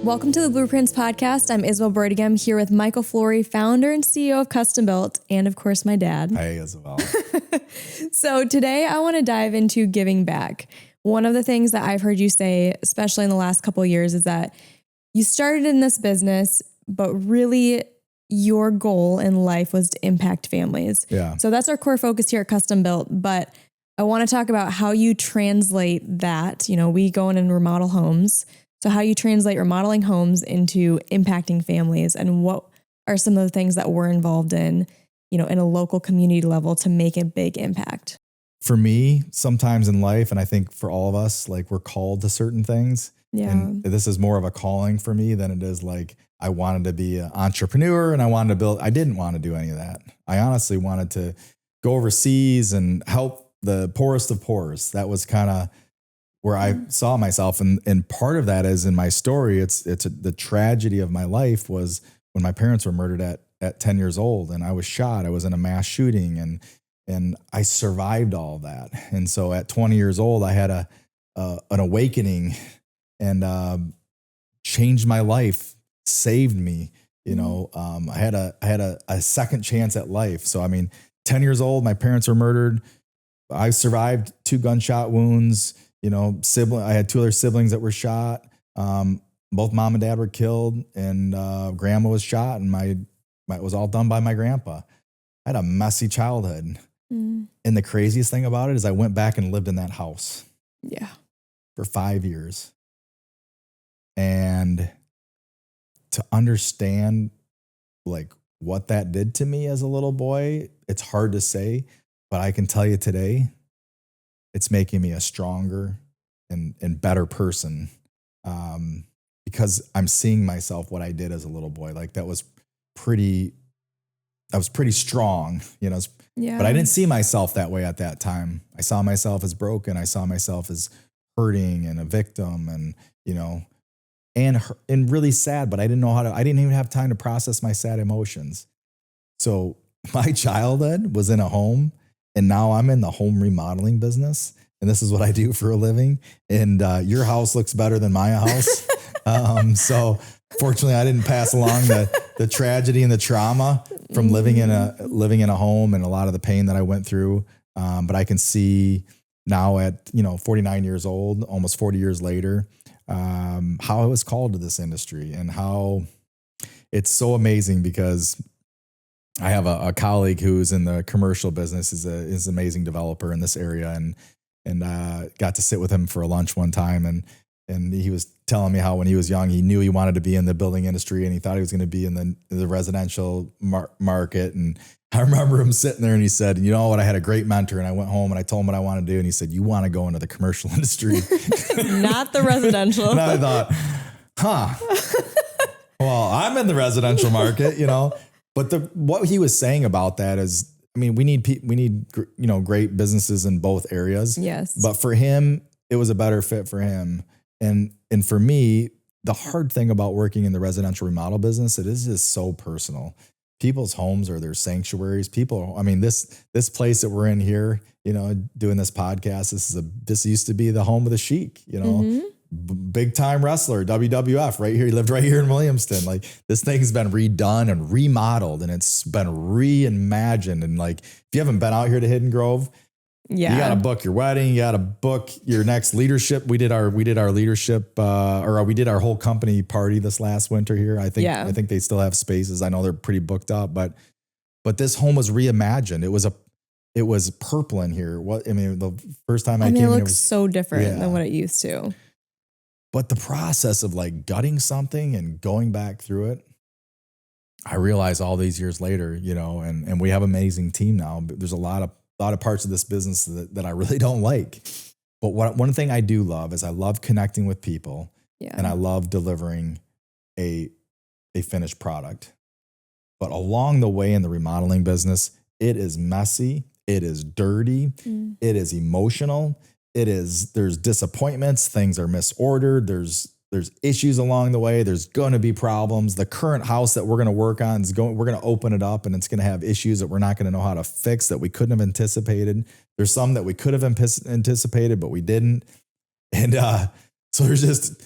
Welcome to the Blueprints Podcast. I'm Isabelle Brodigham here with Michael Flory, founder and CEO of Custom Built, and of course, my dad. Hey, Isabelle. So today I want to dive into giving back. One of the things that I've heard you say, especially in the last couple of years, is that you started in this business, but really your goal in life was to impact families. Yeah. So that's our core focus here at Custom Built. But I want to talk about how you translate that. You know, we go in and remodel homes. So how you translate remodeling homes into impacting families, and what are some of the things that we're involved in, you know, in a local community level to make a big impact. For me, sometimes in life, and I think for all of us, like we're called to certain things. Yeah. And this is more of a calling for me than it is like I wanted to be an entrepreneur and I wanted to build. I didn't want to do any of that. I honestly wanted to go overseas and help the poorest of poorest. That was kind of where I saw myself. And part of that is in my story, the tragedy of my life was when my parents were murdered at 10 years old and I was shot. I was in a mass shooting and I survived all that. And so at 20 years old, I had an awakening and changed my life, saved me. You know, I had a second chance at life. So, I mean, 10 years old, my parents were murdered. I survived 2 gunshot wounds. You know, I had 2 other siblings that were shot. Both mom and dad were killed, and grandma was shot, and it was all done by my grandpa. I had a messy childhood. And the craziest thing about it is I went back and lived in that house. Yeah. For 5 years. And to understand like what that did to me as a little boy, it's hard to say, but I can tell you today, it's making me a stronger and better person because I'm seeing myself what I did as a little boy. Like I was pretty strong, you know, but I didn't see myself that way at that time. I saw myself as broken. I saw myself as hurting and a victim and, you know, and really sad, but I didn't even have time to process my sad emotions. So my childhood was in a home. And now I'm in the home remodeling business, and this is what I do for a living. And your house looks better than my house. So fortunately, I didn't pass along the tragedy and the trauma from living in a home and a lot of the pain that I went through. But I can see now at 49 years old, almost 40 years later, how I was called to this industry and how it's so amazing because I have a colleague who's in the commercial business, is an amazing developer in this area, and got to sit with him for a lunch one time, and he was telling me how when he was young, he knew he wanted to be in the building industry, and he thought he was going to be in the residential market. And I remember him sitting there, and he said, "You know what? I had a great mentor, and I went home and I told him what I wanted to do, and he said, 'You want to go into the commercial industry, Not the residential.'" And I thought, well, I'm in the residential market, you know. But what he was saying about that is, I mean, we need great businesses in both areas. Yes. But for him, it was a better fit for him. And for me, the hard thing about working in the residential remodel business, it is just so personal. People's homes are their sanctuaries. This place that we're in here, you know, doing this podcast, this used to be the home of the Sheik, you know. Big time wrestler, WWF, right here. He lived right here in Williamston. Like this thing's been redone and remodeled, and it's been reimagined. And like, if you haven't been out here to Hidden Grove, you got to book your wedding. You got to book your next leadership. We did our leadership, we did our whole company party this last winter here. I think they still have spaces. I know they're pretty booked up, but this home was reimagined. It was purple in here. The first time I came, it looks so different than what it used to. But the process of like gutting something and going back through it, I realize all these years later, you know, and we have an amazing team now. But there's a lot of parts of this business that I really don't like. But one thing I do love is I love connecting with people, and I love delivering a finished product. But along the way in the remodeling business, it is messy, it is dirty, it is emotional. There's disappointments, things are misordered, there's issues along the way, there's going to be problems. The current house that we're going to work on we're going to open it up and it's going to have issues that we're not going to know how to fix that we couldn't have anticipated. There's some that we could have anticipated, but we didn't. And so there's just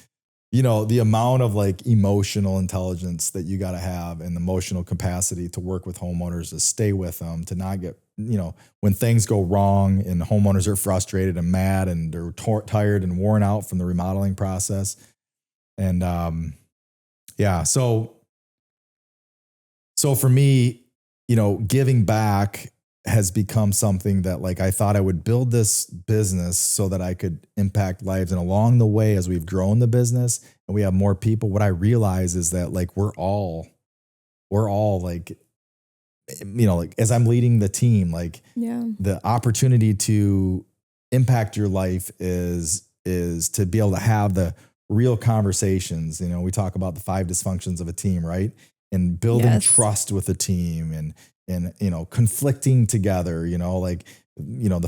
the amount of like emotional intelligence that you got to have and the emotional capacity to work with homeowners, to stay with them, to not get, when things go wrong and homeowners are frustrated and mad and they're tired and worn out from the remodeling process. And, so for me, giving back has become something that like, I thought I would build this business so that I could impact lives. And along the way, as we've grown the business and we have more people, what I realize is that like, we're all like, like as I'm leading the team, like the opportunity to impact your life is to be able to have the real conversations. We talk about the 5 dysfunctions of a team, right? And building trust with a team and conflicting together, the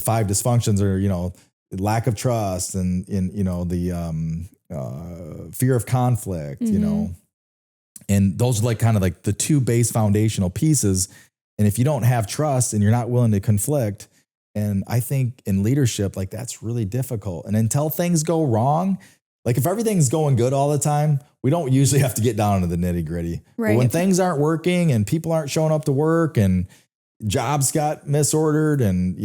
5 dysfunctions are, lack of trust and the fear of conflict, and those are like kind of like the 2 base foundational pieces. And if you don't have trust and you're not willing to conflict, and I think in leadership, like that's really difficult. And until things go wrong, like if everything's going good all the time, we don't usually have to get down into the nitty gritty. Right. But when things aren't working and people aren't showing up to work and jobs got misordered and,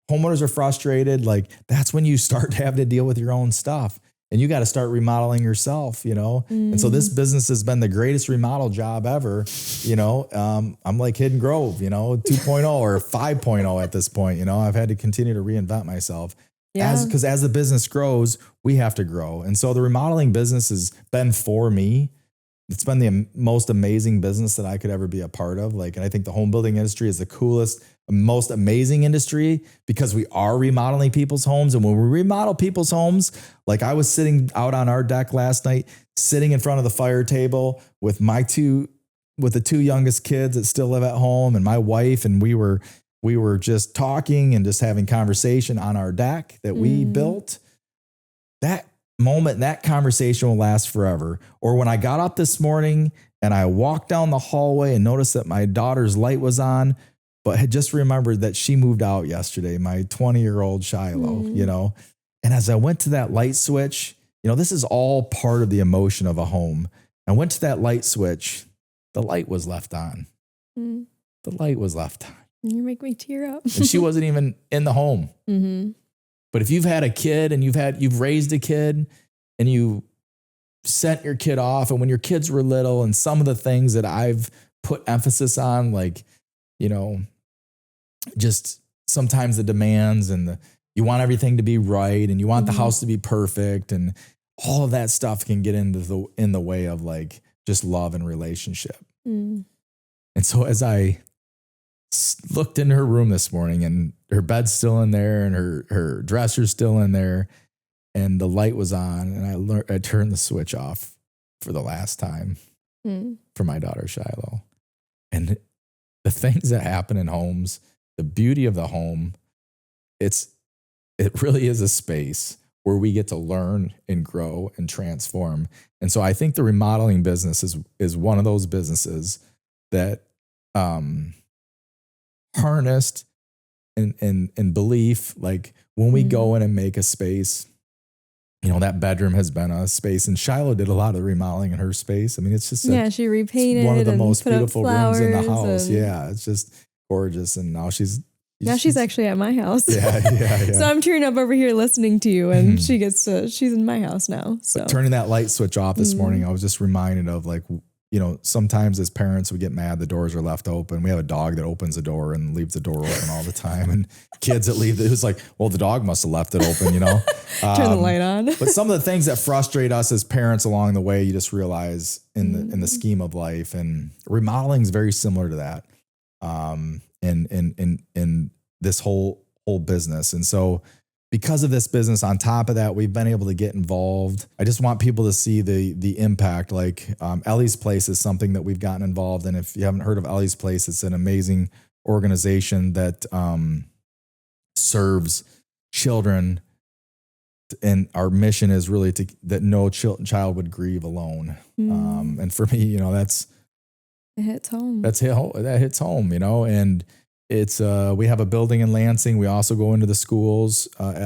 homeowners are frustrated, like that's when you start to have to deal with your own stuff and you got to start remodeling yourself, And so this business has been the greatest remodel job ever. I'm like Hidden Grove, 2.0 or 5.0 at this point, I've had to continue to reinvent myself. Because as the business grows, we have to grow. And so the remodeling business has been for me. It's been the most amazing business that I could ever be a part of. And I think the home building industry is the coolest, most amazing industry because we are remodeling people's homes. And when we remodel people's homes, like I was sitting out on our deck last night, sitting in front of the fire table with the 2 youngest kids that still live at home and my wife, and we were just talking and just having conversation on our deck that we built. That moment, that conversation will last forever. Or when I got up this morning and I walked down the hallway and noticed that my daughter's light was on, but had just remembered that she moved out yesterday, my 20-year-old Shiloh, And as I went to that light switch, this is all part of the emotion of a home. I went to that light switch, the light was left on. The light was left on. You make me tear up. And she wasn't even in the home. Mm-hmm. But if you've had a kid and you've raised a kid and you sent your kid off, and when your kids were little, and some of the things that I've put emphasis on, like, just sometimes the demands and you want everything to be right and you want the house to be perfect, and all of that stuff can get in the way of like just love and relationship. And so as I looked in her room this morning and her bed's still in there and her dresser's still in there and the light was on, and I turned the switch off for the last time for my daughter Shiloh. And the things that happen in homes, the beauty of the home, it really is a space where we get to learn and grow and transform. And so I think the remodeling business is one of those businesses that harnessed and belief, like when we go in and make a space, that bedroom has been a space, and Shiloh did a lot of the remodeling in her space. I mean, it's just she repainted one of the most beautiful rooms in the house. And Yeah, it's just gorgeous. And now she's actually at my house. Yeah. So I'm tearing up over here listening to you, and she's in my house now. So but turning that light switch off this morning, I was just reminded of like, sometimes as parents, we get mad the doors are left open. We have a dog that opens the door and leaves the door open all the time. And kids that leave, it was like, well, the dog must have left it open, Turn the light on. But some of the things that frustrate us as parents along the way, you just realize in the scheme of life, and remodeling is very similar to that. In this whole business. And so because of this business, on top of that, we've been able to get involved. I just want people to see the impact. Like Ellie's Place is something that we've gotten involved in. If you haven't heard of Ellie's Place, it's an amazing organization that serves children. And our mission is really that no child would grieve alone. And for me, it hits home. That hits home, and it's we have a building in Lansing. We also go into the schools at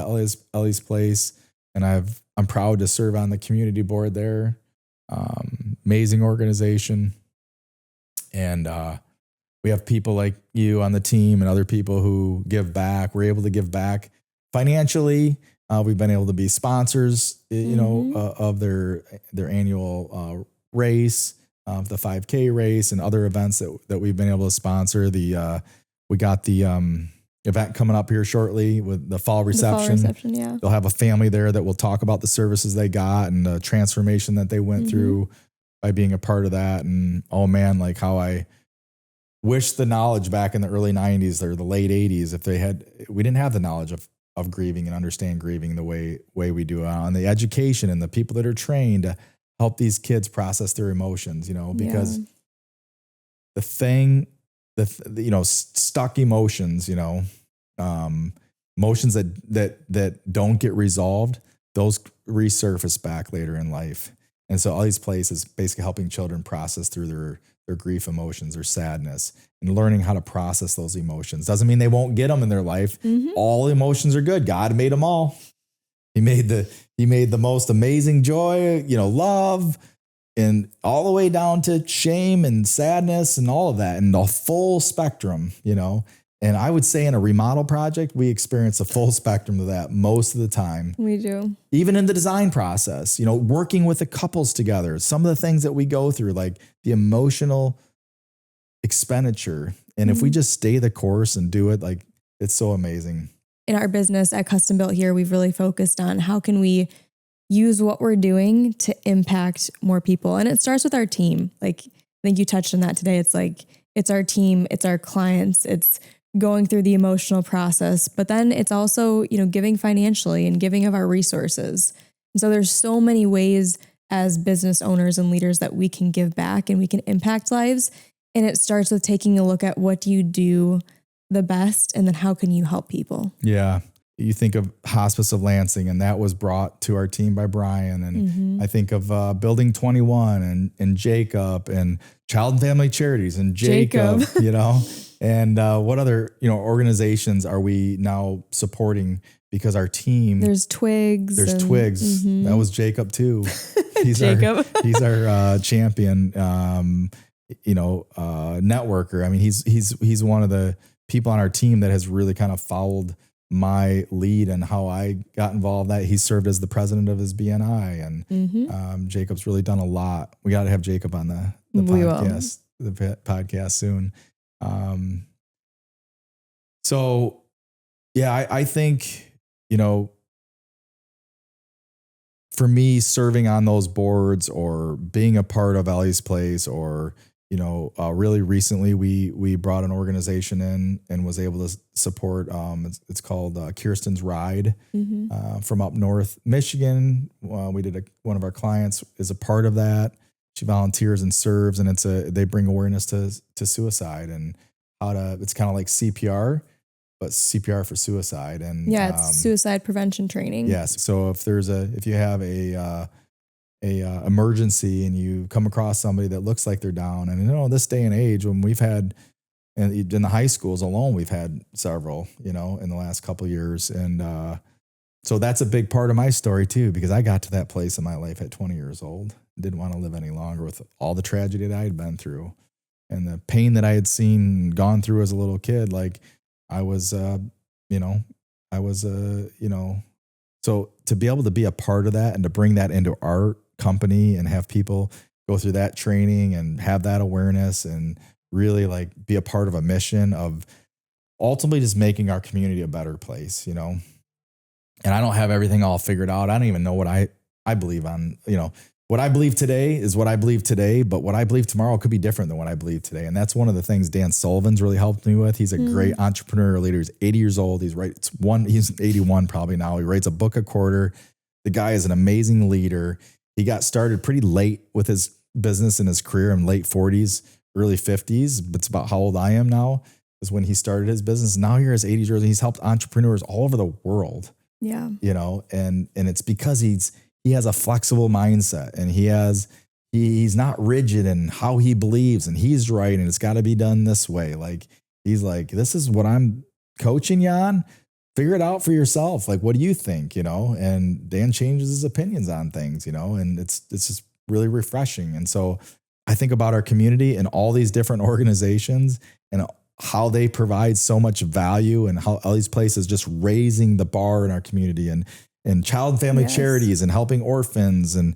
Ellie's Place, and I've I'm proud to serve on the community board there. Amazing organization. And we have people like you on the team and other people who give back. We're able to give back financially. We've been able to be sponsors, of their annual race, the 5K race, and other events that we've been able to sponsor. We got the event coming up here shortly with the fall reception. Yeah. They'll have a family there that will talk about the services they got and the transformation that they went through by being a part of that. And oh man, like how I wish the knowledge back in the early 90s or the late 80s, we didn't have the knowledge of grieving and understand grieving the way we do, and the education and the people that are trained to help these kids process their emotions, because stuck emotions, emotions that don't get resolved, those resurface back later in life. And so all these places basically helping children process through their grief emotions or sadness and learning how to process those emotions. Doesn't mean they won't get them in their life. All emotions are good. God made them all. He made the most amazing joy, love, and all the way down to shame and sadness and all of that, and the full spectrum, And I would say in a remodel project, we experience a full spectrum of that most of the time. We do. Even in the design process, working with the couples together, some of the things that we go through, like the emotional expenditure. And if we just stay the course and do it, like, it's so amazing. In our business at Custom Built here, we've really focused on how can we use what we're doing to impact more people. And it starts with our team. Like, I think you touched on that today. It's like, it's our team, it's our clients, it's going through the emotional process, but then it's also, giving financially and giving of our resources. And so there's so many ways as business owners and leaders that we can give back and we can impact lives. And it starts with taking a look at what do you do the best, and then how can you help people? Yeah. You think of Hospice of Lansing, and that was brought to our team by Brian. And I think of Building 21 and Jacob and Child and Family Charities and Jacob. And what other, organizations are we now supporting? Because our team, there's Twigs. That was Jacob too. He's our champion, networker. I mean, he's one of the people on our team that has really kind of followed my lead and how I got involved. That he served as the president of his BNI, and Jacob's really done a lot. We got to have Jacob on the podcast soon. So yeah, I think, for me, serving on those boards or being a part of Ellie's Place, or, really recently we brought an organization in and was able to support, it's called Kirsten's Ride, from up north Michigan. We did one of our clients is a part of that. She volunteers and serves, and they bring awareness to suicide and it's kind of like CPR, but CPR for suicide. And it's suicide prevention training. Yes. So if you have a emergency and you come across somebody that looks like they're down, and this day and age, when we've had, and in the high schools alone, we've had several, in the last couple of years. And so that's a big part of my story too, because I got to that place in my life at 20 years old, didn't want to live any longer with all the tragedy that I had been through and the pain that I had gone through as a little kid. Like so to be able to be a part of that and to bring that into our company and have people go through that training and have that awareness and really like be a part of a mission of ultimately just making our community a better place, And I don't have everything all figured out. I don't even know what I believe on, what I believe today is what I believe today, but what I believe tomorrow could be different than what I believe today. And that's one of the things Dan Sullivan's really helped me with. He's a great entrepreneurial leader. He's 80 years old. He's 81 probably now. He writes a book a quarter. The guy is an amazing leader. He got started pretty late with his business and his career in late 40s, early 50s. But it's about how old I am now is when he started his business. Now here is 80 years old. He's helped entrepreneurs all over the world. Yeah. And it's because he has a flexible mindset, and he's not rigid in how he believes, and he's right. And it's got to be done this way. Like, he's like, this is what I'm coaching you on. figure it out for yourself. Like, what do you think? And Dan changes his opinions on things, and it's just really refreshing. And so I think about our community and all these different organizations and how they provide so much value, and how all these places just raising the bar in our community, and child and family charities, and helping orphans, and,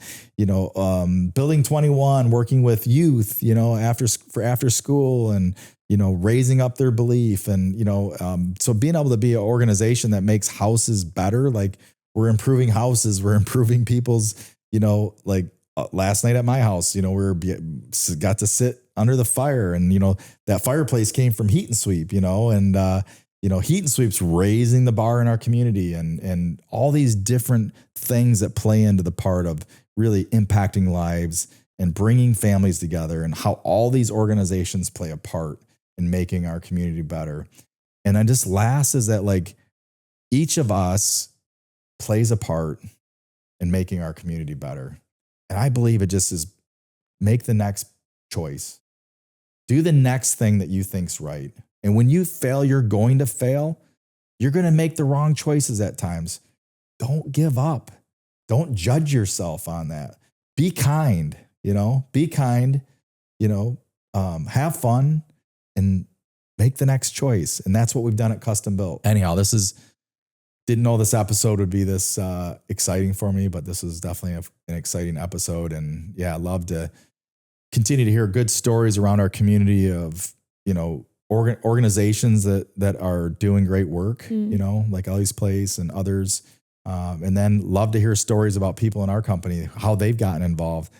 Building 21, working with youth, after school, and, raising up their belief. And, so being able to be an organization that makes houses better, like we're improving houses, we're improving people's, last night at my house, got to sit under the fire, and, that fireplace came from Heat and Sweep, and, Heat and Sweep's raising the bar in our community, and all these different things that play into the part of really impacting lives and bringing families together, and how all these organizations play a part in making our community better. And then just last is that, like, each of us plays a part in making our community better. And I believe it just is, make the next choice. Do the next thing that you think's right. And when you fail, you're going to fail. You're going to make the wrong choices at times. Don't give up. Don't judge yourself on that. Be kind, be kind, have fun, and make the next choice. And that's what we've done at Custom Built. Anyhow, didn't know this episode would be this exciting for me, but this is definitely an exciting episode. And yeah, I love to continue to hear good stories around our community of, organizations that are doing great work, like Ellie's Place and others. And then love to hear stories about people in our company, how they've gotten involved.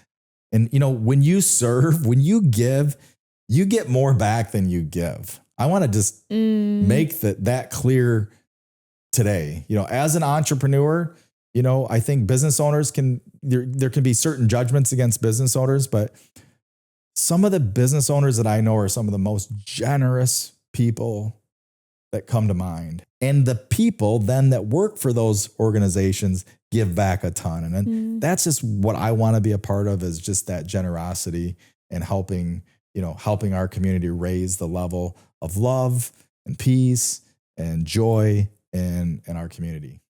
And, when you serve, when you give, you get more back than you give. I want to just make that clear today. As an entrepreneur, I think business owners there can be certain judgments against business owners, but some of the business owners that I know are some of the most generous people that come to mind. And the people then that work for those organizations give back a ton. And then that's just what I want to be a part of, is just that generosity and helping our community raise the level of love and peace and joy in our community.